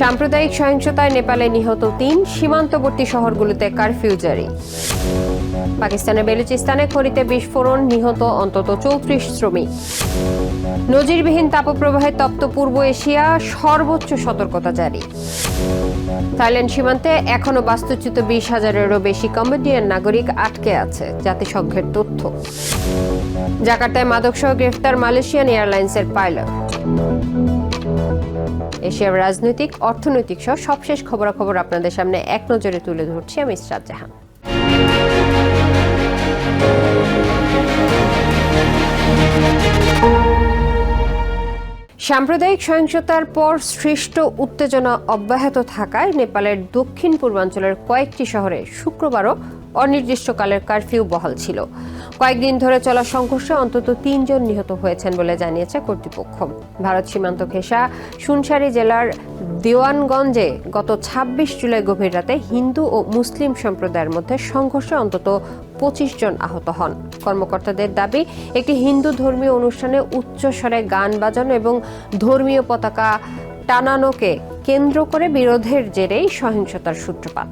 সাম্প্রদায়িক সহিংসতায় নেপালে নিহত ৩, সীমান্তবর্তী শহরগুলোতে কারফিউ জারি। পাকিস্তানের বেলুচিস্তানে খনিতে বিস্ফোরণ, নিহত অন্তত ৩৪ শ্রমিক। নজিরবিহীন তাপপ্রবাহে তপ্ত পূর্ব এশিয়া, সর্বোচ্চ সতর্কতা জারি। থাইল্যান্ড সীমান্তে এখনো বাস্তুচ্যুত ২০,০০০-এরও বেশি কম্বোডিয়ান নাগরিক আটকে আছে, জাতিসংঘের তথ্য। জাকার্তায় মাদকসহ গ্রেফতার মালয়েশিয়ান এয়ারলাইন্সের পাইলট। এশিয়ার রাজনৈতিক, অর্থনৈতিক সহ সবশেষ খবরাখবর আপনাদের সামনে এক নজরে তুলে ধরছি আমি ইসরাত জাহান। সাম্প্রদায়িক সহিংসতার পর সৃষ্ট উত্তেজনা অব্যাহত থাকায় নেপালের দক্ষিণ পূর্বাঞ্চলের কয়েকটি শহরে শুক্রবারও অনির্দিষ্টকালের কারফিউ বহাল ছিল। কয়েকদিন ধরে চলা সংঘর্ষে অন্তত ৩ জন নিহত হয়েছেন বলে জানিয়েছে কর্তৃপক্ষ। ভারত সীমান্ত ঘেঁষা সুনসারি জেলার দেওয়ানগঞ্জে গত ২৬ জুলাই গভীর রাতে হিন্দু ও মুসলিম সম্প্রদায়ের মধ্যে সংঘর্ষে অন্তত ২৫ জন আহত হন। কর্মকর্তাদের দাবি, একটি হিন্দু ধর্মীয় অনুষ্ঠানে উচ্চস্বরে গান বাজানো এবং ধর্মীয় পতাকা টানানোকে কেন্দ্র করে বিরোধের জেরেই সহিংসতার সূত্রপাত।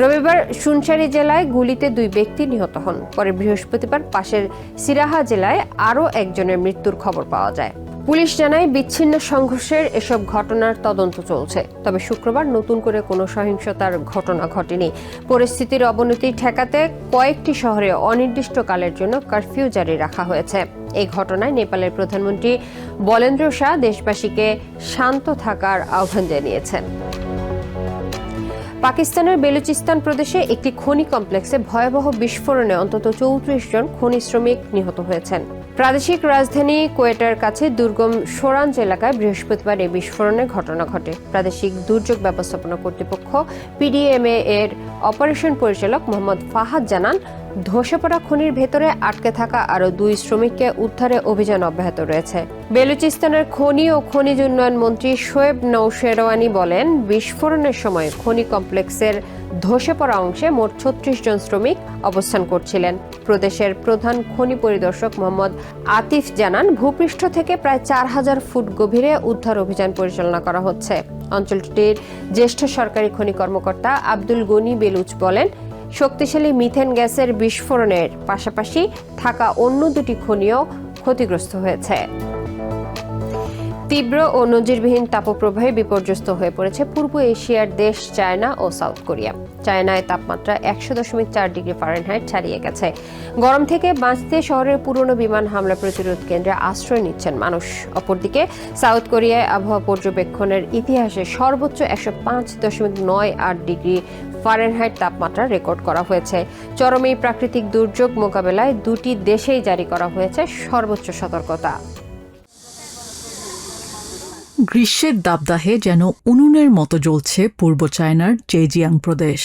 রবিবার সুনসারি জেলায় গুলিতে ২ ব্যক্তি নিহত হন। পরে বৃহস্পতিবার পাশের সিরাহা জেলায় আরও একজনের মৃত্যুর খবর পাওয়া যায়। পুলিশ জানায়, বিচ্ছিন্ন সংঘর্ষের এসব ঘটনার তদন্ত চলছে। তবে শুক্রবার নতুন করে কোনো সহিংসতার ঘটনা ঘটেনি। পরিস্থিতির অবনতি ঠেকাতে কয়েকটি শহরে অনির্দিষ্টকালের জন্য কারফিউ জারি রাখা হয়েছে। এই ঘটনায় নেপালের প্রধানমন্ত্রী বলেন্দ্র শাহ দেশবাসীকে শান্ত থাকার আহ্বান জানিয়েছেন। পাকিস্তানের বেলুচিস্তান প্রদেশে একটি খনি কমপ্লেক্সে ভয়াবহ বিস্ফোরণে অন্তত ৩৪ জন খনি শ্রমিক নিহত হয়েছেন। প্রাদেশিক রাজধানী কোয়েটার কাছে দুর্গম সোরাঞ্জ এলাকায় বৃহস্পতিবার এই বিস্ফোরণের ঘটনা ঘটে। প্রাদেশিক দুর্যোগ ব্যবস্থাপনা কর্তৃপক্ষ পিডিএমএ এর অপারেশন পরিচালক মোহাম্মদ ফাহাদ জানান, ধসে পড়া খনির ভেতরে আটকে থাকা আরও ২ শ্রমিককে উদ্ধারে অভিযান অব্যাহত রয়েছে। বেলুচিস্তানের খনি ও খনিজ উন্নয়ন মন্ত্রী শোয়েব নওশেরওয়ানি বলেন, বিস্ফোরণের সময় খনি কমপ্লেক্সের ধসে পড়া অংশে মোট ৩৬ জন শ্রমিক অবস্থান করছিলেন। প্রদেশের প্রধান খনি পরিদর্শক মোহাম্মদ আতিফ জানান, ভূপৃষ্ঠ থেকে প্রায় ৪,০০০ ফুট গভীরে উদ্ধার অভিযান পরিচালনা করা হচ্ছে। অঞ্চলটির জ্যেষ্ঠ সরকারি খনি কর্মকর্তা আব্দুল গনি বেলুচ বলেন, শক্তিশালী মিথেন গ্যাসের বিস্ফোরণের পাশাপাশি থাকা অন্য 2টি খনিও ক্ষতিগ্রস্ত হয়েছে। তীব্র ও নজিরবিহীন তাপপ্রবাহে বিপর্যস্ত হয়ে পড়েছে পূর্ব এশিয়ার দেশ চায়না ও সাউথ কোরিয়া। চায়নায় তাপমাত্রা ১০০.৪ ডিগ্রি ফারেনহাইট ছাড়িয়ে গেছে। গরম থেকে বাঁচতে শহরের পুরনো বিমান হামলা প্রতিরোধ কেন্দ্রে আশ্রয় নিচ্ছেন মানুষ। অপরদিকে সাউথ কোরিয়ায় আবহাওয়া পর্যবেক্ষণের ইতিহাসে সর্বোচ্চ ১০৫.৯৮ ডিগ্রি ফারেনহাইট তাপমাত্রা রেকর্ড করা হয়েছে। চরম এই প্রাকৃতিক দুর্যোগ মোকাবেলায় 2টি দেশেই জারি করা হয়েছে সর্বোচ্চ সতর্কতা। গ্রীষ্মের দাবদাহে যেন উনুনের মতো জ্বলছে পূর্ব চায়নার জেজিয়াং প্রদেশ।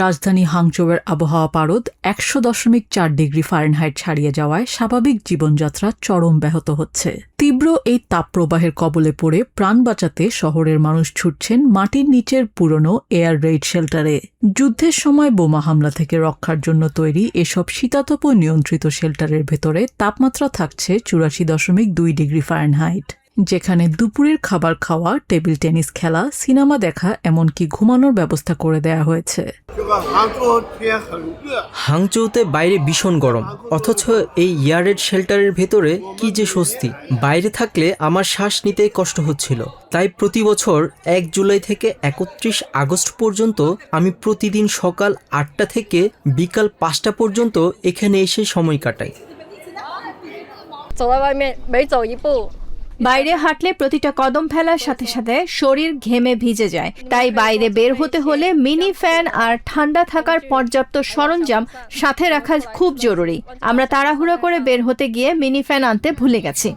রাজধানী হাংচৌয়ের আবহাওয়া পারদ ১০০.৪ ডিগ্রি ফারেনহাইট ছাড়িয়ে যাওয়ায় স্বাভাবিক জীবনযাত্রা চরম ব্যাহত হচ্ছে। তীব্র এই তাপপ্রবাহের কবলে পড়ে প্রাণ বাঁচাতে শহরের মানুষ ছুটছেন মাটির নিচের পুরনো এয়ার রেইড শেল্টারে। যুদ্ধের সময় বোমা হামলা থেকে রক্ষার জন্য তৈরি এসব শীতাতপ নিয়ন্ত্রিত শেল্টারের ভেতরে তাপমাত্রা থাকছে ৮৪.২ ডিগ্রি ফারেনহাইট, যেখানে দুপুরের খাবার খাওয়া, টেবিল টেনিস খেলা, সিনেমা দেখা, এমনকি ঘুমানোর ব্যবস্থা করে দেয়া হয়েছে। হাংচৌতে বাইরে ভীষণ গরম, অথচ এই ইয়ারেড শেল্টারের ভেতরে কি যে স্বস্তি। বাইরে থাকলে আমার শ্বাস নিতে কষ্ট হচ্ছিল। তাই প্রতি বছর ১ জুলাই থেকে ৩১ আগস্ট পর্যন্ত আমি প্রতিদিন সকাল ৮টা থেকে বিকাল ৫টা পর্যন্ত এখানে এসে সময় কাটাই। বাইরে হাঁটলে প্রতিটা কদম ফেলার সাথে সাথে শরীর ঘেমে ভিজে যায়। তাই বাইরে বের হতে হলে মিনি ফ্যান আর ঠান্ডা থাকার পর্যাপ্ত সরঞ্জাম সাথে রাখা খুব জরুরি। আমরা তাড়াহুড়ো করে বের হতে গিয়ে মিনি ফ্যান আনতে ভুলে গেছি।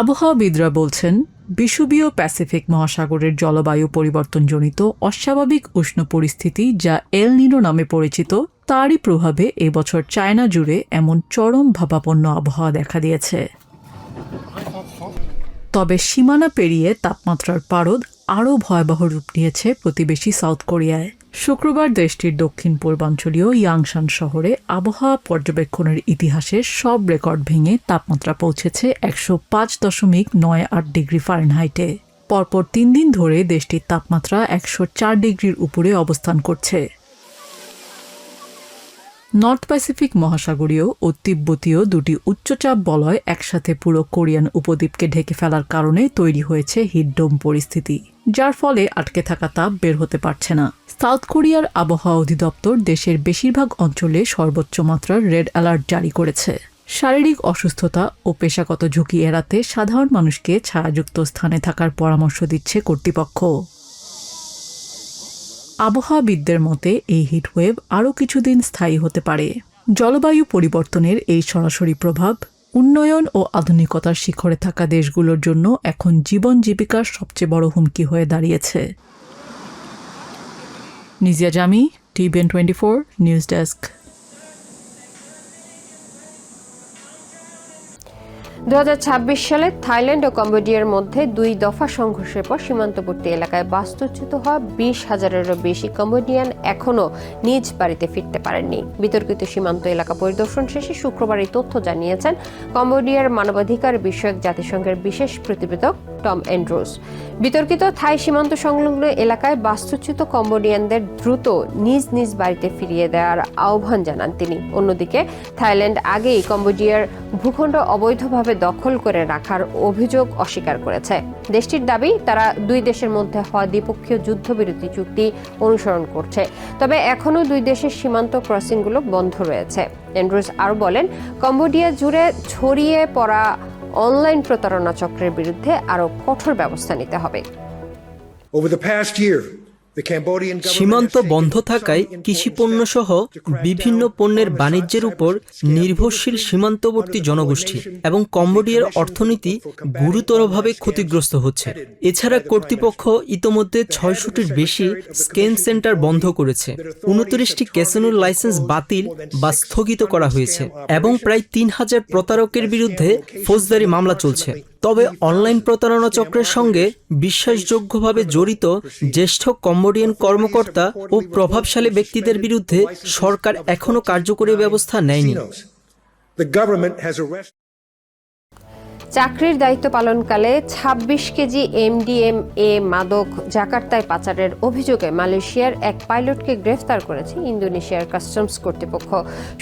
আবহাওয়াবিদরা বলছেন, বিষুবীয় প্যাসিফিক মহাসাগরের জলবায়ু পরিবর্তনজনিত অস্বাভাবিক উষ্ণ পরিস্থিতি, যা এল নিনো নামে পরিচিত, তারই প্রভাবে এবছর চায়না জুড়ে এমন চরম ভাবাপন্ন আবহাওয়া দেখা দিয়েছে। তবে সীমানা পেরিয়ে তাপমাত্রার পারদ আরও ভয়াবহ রূপ নিয়েছে প্রতিবেশী সাউথ কোরিয়ায়। শুক্রবার দেশটির দক্ষিণ পূর্বাঞ্চলীয় ইয়াংশান শহরে আবহাওয়া পর্যবেক্ষণের ইতিহাসের সব রেকর্ড ভেঙে তাপমাত্রা পৌঁছেছে ১০৫.৯৮ ডিগ্রি ফারেনহাইটে। পরপর 3 দিন ধরে দেশটির তাপমাত্রা 104 ডিগ্রির উপরে অবস্থান করছে। নর্থ প্যাসিফিক মহাসাগরীয় ও তিব্বতীয় দুটি উচ্চচাপ বলয় একসাথে পুরো কোরিয়ান উপদ্বীপকে ঢেকে ফেলার কারণে তৈরি হয়েছে হিটডোম পরিস্থিতি, যার ফলে আটকে থাকা তাপ বের হতে পারছে না। সাউথ কোরিয়ার আবহাওয়া অধিদপ্তর দেশের বেশিরভাগ অঞ্চলে সর্বোচ্চ মাত্রার রেড অ্যালার্ট জারি করেছে। শারীরিক অসুস্থতা ও পেশাগত ঝুঁকি এড়াতে সাধারণ মানুষকে ছায়াযুক্ত স্থানে থাকার পরামর্শ দিচ্ছে কর্তৃপক্ষ। আবহাওয়াবিদদের মতে এই হিটওয়েভ আরও কিছুদিন স্থায়ী হতে পারে। জলবায়ু পরিবর্তনের এই সরাসরি প্রভাব উন্নয়ন ও আধুনিকতার শিখরে থাকা দেশগুলোর জন্য এখন জীবন জীবিকার সবচেয়ে বড় হুমকি হয়ে দাঁড়িয়েছে। নিজিয়া জামি, TVN 24 নিউজ ডেস্ক। 2026 সালে থাইল্যান্ড ও কম্বোডিয়ার মধ্যে 2 দফা সংঘর্ষের পর সীমান্তবর্তী এলাকায় বাস্তুচ্যুত হওয়া 20,000-এরও বেশি কম্বোডিয়ান এখনও নিজ বাড়িতে ফিরতে পারেননি। বিতর্কিত সীমান্ত এলাকা পরিদর্শন শেষে শুক্রবার এই তথ্য জানিয়েছেন কম্বোডিয়ার মানবাধিকার বিষয়ক জাতিসংঘের বিশেষ প্রতিবেদক টম অ্যান্ড্রুজ। বিতর্কিত থাই সীমান্ত সংলগ্ন এলাকায় বাস্তুচ্যুত কম্বোডিয়ানদের দ্রুত নিজ নিজ বাড়িতে ফিরিয়ে দেওয়ার আহ্বান জানান তিনি। অন্যদিকে থাইল্যান্ড আগেই কম্বোডিয়ার ভূখণ্ড অবৈধভাবে দখল করে রাখার অভিযোগ অস্বীকার করেছে। দেশটির দাবি তারা 2 দেশের মধ্যে হওয়া দ্বিপক্ষীয় যুদ্ধবিরতি চুক্তি অনুসরণ করছে, তবে এখনও 2 দেশের সীমান্ত ক্রসিংগুলো বন্ধ রয়েছে। অ্যান্ড্রুজ আরও বলেন, কম্বোডিয়া জুড়ে ছড়িয়ে পড়া অনলাইন প্রতারণা চক্রের বিরুদ্ধে আরও কঠোর ব্যবস্থা নিতে হবে। সীমান্ত বন্ধ থাকায় কৃষিপণ্য সহ বিভিন্ন পণ্যের বাণিজ্যের উপর নির্ভরশীল সীমান্তবর্তী জনগোষ্ঠী এবং কম্বোডিয়ার অর্থনীতি গুরুতরভাবে ক্ষতিগ্রস্ত হচ্ছে। এছাড়া কর্তৃপক্ষ ইতোমধ্যে 600-টির বেশি স্ক্যাম সেন্টার বন্ধ করেছে, 29টি ক্যাসিনোর লাইসেন্স বাতিল বা স্থগিত করা হয়েছে এবং প্রায় 3,000 প্রতারকের বিরুদ্ধে ফৌজদারি মামলা চলছে। তবে অনলাইন প্রতারণা চক্রের সঙ্গে বিশ্বাসযোগ্যভাবে জড়িত জ্যেষ্ঠ কম্বোডিয়ান কর্মকর্তা ও প্রভাবশালী ব্যক্তিদের বিরুদ্ধে সরকার এখনও কার্যকরী ব্যবস্থা নেয়নি। চাকরির দায়িত্ব পালনকালে 26 কেজি MDMA মাদক জাকার্তায় পাচারের অভিযোগে মালয়েশিয়ার এক পাইলটকে গ্রেফতার করেছে ইন্দোনেশিয়ার কাস্টমস কর্তৃপক্ষ।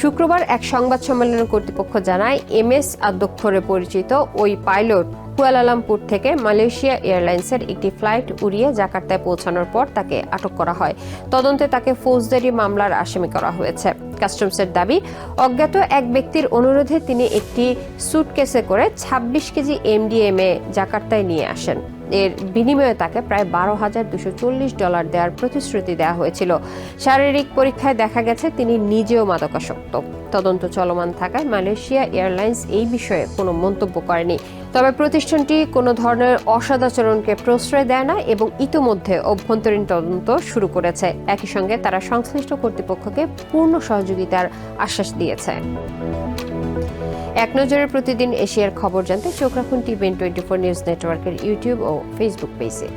শুক্রবার এক সংবাদ সম্মেলনে কর্তৃপক্ষ জানায়, MS অধ্যক্ষরে পরিচিত ওই পাইলট কুয়ালালামপুর থেকে মালয়েশিয়া এয়ারলাইন্সের একটি ফ্লাইট উড়িয়ে জাকার্তায় পৌঁছানোর পর তাকে আটক করা হয়। তদন্তে তাকে ফৌজদারি মামলার আসামি করা হয়েছে। কাস্টমসের দাবি, অজ্ঞাত এক ব্যক্তির অনুরোধে তিনি একটি সুটকেসে করে 26 কেজি MDMA জাকার্তায় নিয়ে আসেন। এর বিনিময়ে তাকে প্রায় $12,240 দেওয়ার প্রতিশ্রুতি দেওয়া হয়েছিল। শারীরিক পরীক্ষায় দেখা গেছে তিনি নিজেও মাদকাসক্ত। তদন্ত চলমান থাকায় মালয়েশিয়া এয়ারলাইন্স এই বিষয়ে কোনো মন্তব্য করেনি। তবে প্রতিষ্ঠানটি কোনো ধরনের অসদাচরণকে প্রশ্রয় দেয় না এবং ইতিমধ্যে অভ্যন্তরীণ তদন্ত শুরু করেছে। একই সঙ্গে তারা সংশ্লিষ্ট কর্তৃপক্ষকে পূর্ণ সহযোগিতার আশ্বাস দিয়েছে। এক নজরে প্রতিদিন এশিয়ার খবর জানতে চোখ রাখুন TVN 24 নিউজ নেটওয়ার্কের ইউটিউব ও ফেসবুক পেজে।